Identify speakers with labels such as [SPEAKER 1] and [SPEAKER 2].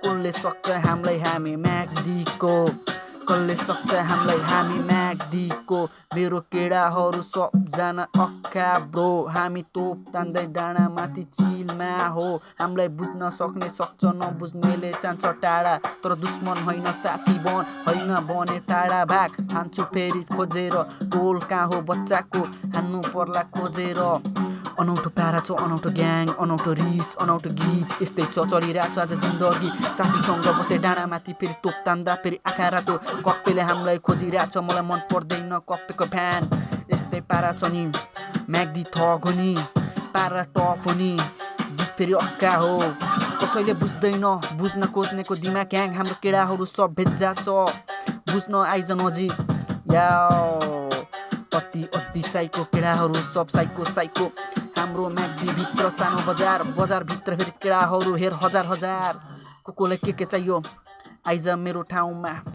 [SPEAKER 1] कसले सक्छ हामीलाई हामी म्याग्दीको कसले सक्छ हामीलाई हामी म्याग्दीको मेरो केडाहरू सबजना अक्का ब्रो हामी तोप तान्दै डाँडा माथि चिलमा हो हामीलाई बुझ्न सक्ने सक्छ नबुझ्नेले चान्छ टाढा तर दुश्मन होइन साथी बन होइन बने टाढा भाग हान्छु फेरि खोजेर टोल कहाँ हो बच्चाको हान्नु पर्ला खोजेर अनौठो प्यारा छ अनौठो ग्याङ अनौठो रिस अनौठो गीत यस्तै छ चलिरहेको छ आज जिन्दगी साथीसँग बस्दै डाँडा माथि फेरि तोप तान्दा फेरि आँखा रातो कप्पेले हामीलाई खोजिरहेको छ मलाई मन पर्दैन कप्पेको फ्यान यस्तै पारा छ नि म्याग्दी थक हो नि पारा टप हो नि गीत फेरि अक्का हो कसैले बुझ्दैन बुझ्न खोज्नेको दिमाग ग्याङ हाम्रो केडाहरू सब भेज्जा छ बुझ्न आइज नजिक या अति साइको केडाहरू सब साइको हाम्रो म्याग्दी भित्र सानो बजार भित्र फेरि केडाहरू हेर हजार कसलाई के चाहियो आइज मेरो ठाउँमा।